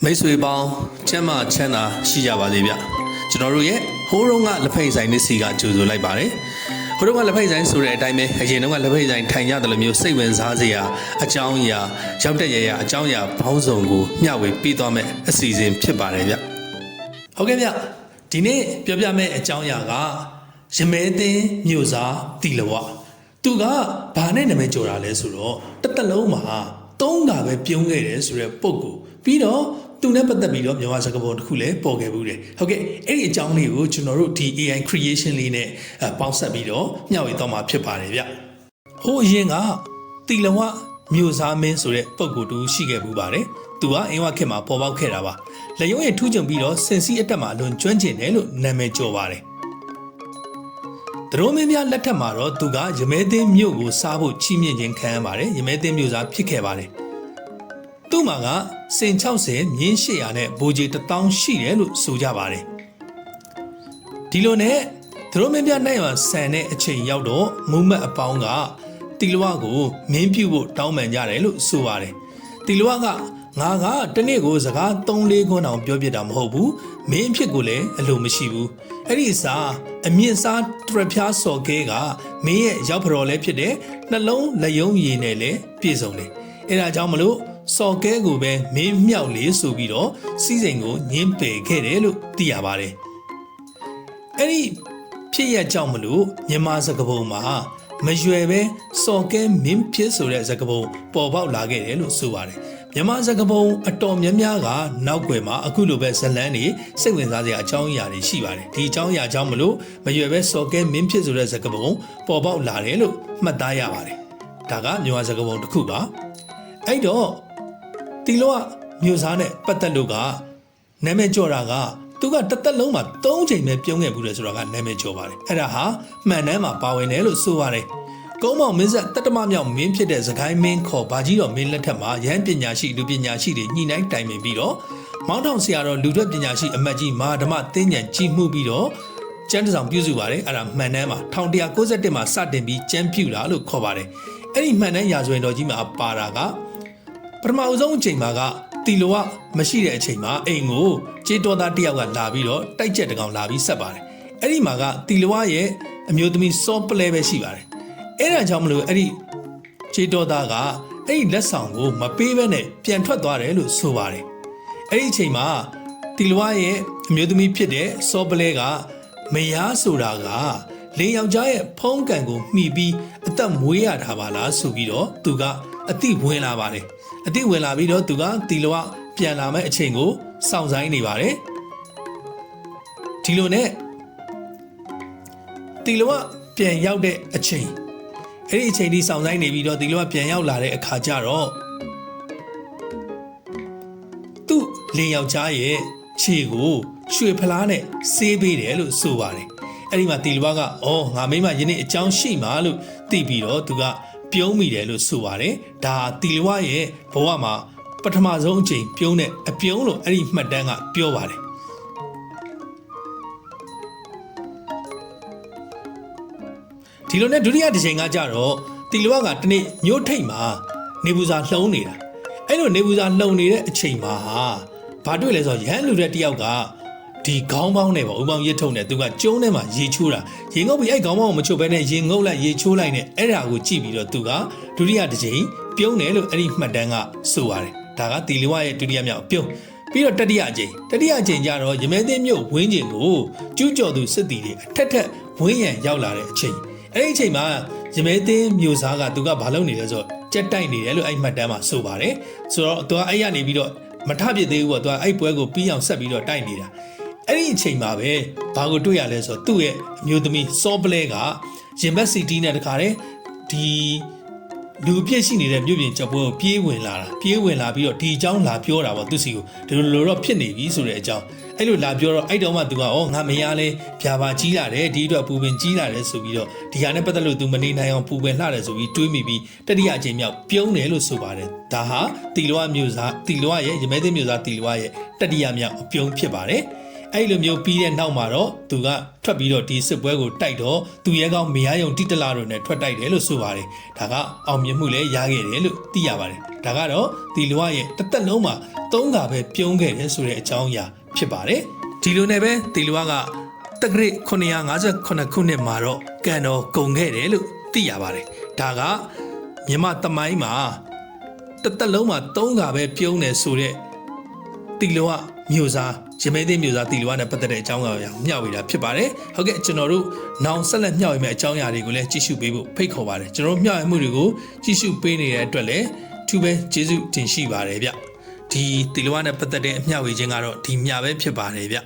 မိတ်ဆွေပေါင်းကျမ်းမာချမ်းသာရှိကြပါစေဗျကျွန်တော်တို့ရဲ့ဟိုးတုန်းကလက်ဖက်ဆိုင်နစ်စီကကြိုဆိုလိုက်ပါတယ်ဟိုးတုန်းကလက်ဖက်ဆိုင်ဆိုတဲ့အတိုင်းပဲအရင်တုန်းကလက်ဖက်ဆိုင်ထိုင်ရတယ်လို့မျိုးစိတ်ဝင်စားစရာအကြောင်းအရာရောက်တဲ့ရအကြောင်းအရာဘောင်းဆောင်ကိုမျှဝေပေးသွားမယ်အစီအစဉ်ဖြစ်ပါတယ်ဗျဟုတ်ကဲ့ဗျဒီနေ့ပြောပြမယ့်အကြောင်းအရာကရမဲသင်းမြို့စားတီလဝသူကဘာနဲ့နာမည်ကျော်တာလဲဆိုတော့တစ်သက်လုံးမှာသုံးတာပဲပြုံးခဲ့တယ်ဆိုတဲ့ပုံကိုပြီးတော့သူနဲ့ပတ်သက်ပြီးတော့မြန်မာစကားပုံတစ်ခုလည်းပေါ်ခဲ့ဘူးတယ်ဟုတ်ကဲ့အဲ့ဒီအကြောင်းလေးကိုကျွန်တော်တို့ဒီ AI creation လေးနဲ့ပေါင်းစပ်ပြီးတော့မျှဝေသွားမှာဖြစ်ပါတယ်ဗျဟိုအရင်ကတီလဝမြို့စားမင်းဆိုတဲ့ပုံကိုတူရှိခဲ့ဘူးပါတယ်သူကအင်းဝခေတ်မှာပေါ်ပေါက်ခဲ့တာပါလက်ရုံးရဲ့ထူးချွန်ပြီးတော့စင်စီအတက်မှာအလွန်ကျွမ်းကျင်တယ်လို့နာမည်ကျော်ပါတယ်သူတို့မင်းများလက်ထက်မှာတော့သူကရမဲသင်းမြို့ကိုစားဖို့ချီးမြှင့်ခြင်းခံရပါတယ်ရမဲသင်းမြို့သားဖြစ်ခဲ့ပါတယ်သူ့မှာကစင်60မြင်း800နဲ့ဗိုလ်ကြီး1000ရှိတယ်လို့ဆိုကြပါတယ်ဒီလိုနဲ့သူတို့မင်းများနိုင်ရဆန်တဲ့အချိန်ရောက်တော့မူမတ်အပေါင်းကတီလဝကိုမင်းပြုတ်ဖို့တောင်းပန်ကြတယ်လို့ဆိုပါတယ်တီလဝကငါကတနေ့ကိုစကား3-4ခွန်းအောင်ပြောပြတာမဟုတ်ဘူးမင်းဖြစ်ကိုလည်းအလိုမရှိဘူးအဲ့ဒီအစားအမြင့်စားတရဖျားစော်ကဲကမင်းရဲ့ရောက်ဖတော်လည်းဖြစ်တယ်နှလုံးလက်ယုံရည်နဲ့လည်းပြည့်စုံတယ်အဲ့ဒါကြောင့်မလို့စော်ကဲကိုပဲမင်းမြောက်လေးဆိုပြီးတော့စီးစိမ်ကိုညှင်းပယ်ခဲ့တယ်လို့သိရပါတယ်အဲ့ဒီဖြစ်ရကြောင့်မလို့မြန်မာစကားပုံမှာမရွယ်ပဲစော်ကဲမင်းဖြစ်ဆိုတဲ့စကားပုံပေါ်ပေါက်လာခဲ့တယ်လို့ဆိုပါတယ်မြန်မာစကားပုံအတော်များများကနောက်ွယ်မှာအခုလိုပဲဇလန်းတွေစိတ်ဝင်စားစရာအကြောင်းအရာတွေရှိပါတယ်ဒီအကြောင်းအရာကြောင့်မလို့မရွယ်ပဲစော်ကဲမင်းဖြစ်ဆိုတဲ့စကားပုံပေါ်ပေါက်လာတယ်လို့မှတ်သားရပါတယ်ဒါကမြန်မာစကားပုံတစ်ခုပါအဲ့တော့တီလောကမြို့စားနဲ့ပတ်သက်လို့ကနာမည်ကျော်တာကသူကတစ်သက်လုံးမှာ3ချိန်ပဲပြုံးခဲ့ဘူးလေဆိုတော့ကနာမည်ကျော်ပါတယ်အဲ့ဒါဟာမှန်တမ်းမှာပါဝင်တယ်လို့ဆိုပါတယ်ကုန်းမောင်မင်းဆက်တတမမြောက်မင်းဖြစ်တဲ့စကိုင်းမင်းခေါ်ဘာကြီးတော်မင်းလက်ထက်မှာရဟန်းပညာရှိလူပညာရှိတွေညှိနှိုင်းတိုင်ပင်ပြီးတော့မောင်းထောင်ဆရာတော်လူထွက်ပညာရှိအမတ်ကြီးမဟာဓမ္မသင်္ကြန်ကြီးမှုပြီးတော့ကျမ်းတစောင်ပြုစုပါတယ်အဲ့ဒါမှန်တမ်းမှာ1191မှာစတင်ပြီးကျမ်းပြုတာလို့ခေါ်ပါတယ်အဲ့ဒီမှန်တမ်းရာဇဝင်တော်ကြီးမှာပါတာကပထမအဆုံးအချိန်မှာကတီလိုကမရှိတဲ့အချိန်မှာအိမ်ကိုကျေးတော်သားတယောက်ကလာပြီးတော့တိုက်ချက်တကောင်လာပြီးဆက်ပါတယ်အဲ့ဒီမှာကတီလိုရဲ့အမျိုးသမီးစောပလဲပဲရှိပါတယ်အဲ့ဒါကြောင့်မလို့အဲ့ဒီကျေးတော်သားကအဲ့ဒီလက်ဆောင်ကိုမပေးဘဲနဲ့ပြန်ထွက်သွားတယ်လို့ဆိုပါတယ်အဲ့ဒီအချိန်မှာတီလိုရဲ့အမျိုးသမီးဖြစ်တဲ့စောပလဲကမယားဆိုတာကလင်းယောက်ျားရဲ့ဖုံးကန်ကိုမှီပြီးအသက်မွေးရတာပါလားဆိုပြီးတော့သူကအတိဝင်လာပါတယ်အတိဝင်လာပြီးတော့သူကတီလိုပြန်လာမဲ့အချိန်ကိုစောင့်ဆိုင်နေပါတယ်ဒီလိုနဲ့တီလိုပြန်ရောက်တဲ့အချိန်အဲ့ဒီအချိန်ဒီစောင့်ဆိုင်နေပြီးတော့တီလိုပြန်ရောက်လာတဲ့အခါကျတော့သူ့လင်ယောက်ျားရဲ့ခြေကိုရွှေဖလားနဲ့ဆေးပေးတယ်လို့ဆိုပါတယ်အဲ့ဒီမှာတီလိုကအော်ငါမိမယနေ့အကြောင်းရှိမှာလို့သိပြီးတော့သူကပြုံးမိတယ်လို့ဆိုပါတယ်ဒါတီလဝရဲ့ဘဝမှာပထမဆုံးအချိန်ပြုံးတဲ့အပြုံးလို့အဲ့ဒီမှတ်တမ်းကပြောပါတယ်ဒီလိုနဲ့ဒုတိယတစ်ချိန်ကကြတော့တီလဝကတနေ့မြို့ထိပ်မှာနေပူစာလှုံးနေတာအဲ့လိုနေပူစာလှုံနေတဲ့အချိန်မှာဘာတွေ့လဲဆိုတော့ရဟန်းလူတဲ့တယောက်ကဒီခေါင်းပေါင်းနဲ့ပေါ့ဥပေါင်းရစ်ထုံနဲ့သူကကျုံးထဲမှာရေချိုးတာရေငုပ်ပြီးအဲ့ခေါင်းပေါင်းကိုမချိုးဘဲနဲ့ရေငုပ်လိုက်ရေချိုးလိုက်နဲ့အဲ့ဒါကိုကြည့်ပြီးတော့သူကဒုတိယတစ်ချိန်ပြုံးတယ်လို့အဲ့ဒီမှတ်တမ်းကဆိုပါတယ်ဒါကတီလဝရဲ့ဒုတိယမြောက်ပြုံးပြီးတော့တတိယအချိန်ကျတော့ရမဲသင်းမြို့ဝင်းကျင်ကိုကျူးကျော်သူစစ်တီတွေအထက်ထက်ဝင်းရံရောက်လာတဲ့အချိန်အဲ့ဒီအချိန်မှာရမဲသင်းမြို့သားကသူကဘာလုပ်နေလဲဆိုတော့ကြက်တိုက်နေတယ်လို့အဲ့မှတ်တမ်းမှာဆိုပါတယ်ဆိုတော့သူကအဲ့ရနေပြီးတော့မထဖြစ်သေးဘူးပေါ့သူကအဲ့ပွဲကိုပြီးအောင်ဆက်ပြီးတော့တိုက်နေတာအဲ့ဒီအချိန်မှာပဲဘာကိုတွေ့ရလဲဆိုတော့သူ့ရဲ့အမျိုးသမီးစောပလဲကရင်ဘတ်စီတီနဲ့တခါတည်းဒီလူပြည့်ရှိနေတဲ့မြို့ပြင်ချက်ပွဲကိုပြေးဝင်လာပြီးတော့ဒီအကြောင်းလာပြောတာပေါ့သူစီကိုဒီလိုတော့ဖြစ်နေပြီဆိုတဲ့အကြောင်းအဲ့လိုလာပြောတော့အဲ့တော့မှသူကငါမရလဲဖြာပါကြီးလာတယ်ဒီအတွက်ပူပင်ကြီးလာတယ်ဆိုပြီးတော့ဒီဟာနဲ့ပတ်သက်လို့သူမနေနိုင်အောင်ပူပင်လှတယ်ဆိုပြီးတွေးမိပြီးတတိယအချိန်မြောက်ပြုံးတယ်လို့ဆိုပါတယ်ဒါဟာတီလောရဲ့ရမဲသင်းမြို့သားတီလောရဲ့တတိယမြောက်အပြုံးဖြစ်ပါတယ် အဲ့လိုမျိုးပြီးတဲ့နောက်မှာတော့သူကထွက်ပြီးတော့ဒီစစ်ပွဲကိုတိုက်တော့သူရဲကောင်းမရယုံတိတလာတို့နဲ့ထွက်တိုက်တယ်လို့ဆိုပါတယ်ဒါကအောင်မြင်မှုလည်းရခဲ့တယ်လို့သိရပါတယ်ဒါကတော့တီလွားရဲ့တစ်သက်လုံးမှာ3ခါပဲပြုံးခဲ့တယ်ဆိုတဲ့အကြောင်းအရာဖြစ်ပါတယ်ဒီလိုနဲ့ပဲတီလွားကတက္ကရာ958ခုနှစ်မှာတော့ကန်တော်ကုန်ခဲ့တယ်လို့သိရပါတယ်ဒါကမြန်မာသမိုင်းမှာတစ်သက်လုံးမှာ3ခါပဲပြုံးတယ်ဆိုတဲ့တီလွားမျိုးစားရမဲသိမျိုးစားတီလွားနဲ့ပတ်သက်တဲ့အကြောင်းအရာမျှဝေတာဖြစ်ပါတယ်ဟုတ်ကဲ့ကျွန်တော်တို့နောင်ဆက်လက်မျှဝေမယ့်အကြောင်းအရာတွေကိုလည်းကြည့်ရှုပေးဖို့ဖိတ်ခေါ်ပါတယ်ကျွန်တော်တို့မျှဝေမှုတွေကိုကြည့်ရှုပေးနေတဲ့အတွက်လည်းသူပဲကျေးဇူးတင်ရှိပါတယ်ဗျဒီတီလွားနဲ့ပတ်သက်တဲ့အမျှဝေခြင်းကတော့ဒီမျှပဲဖြစ်ပါတယ်ဗျ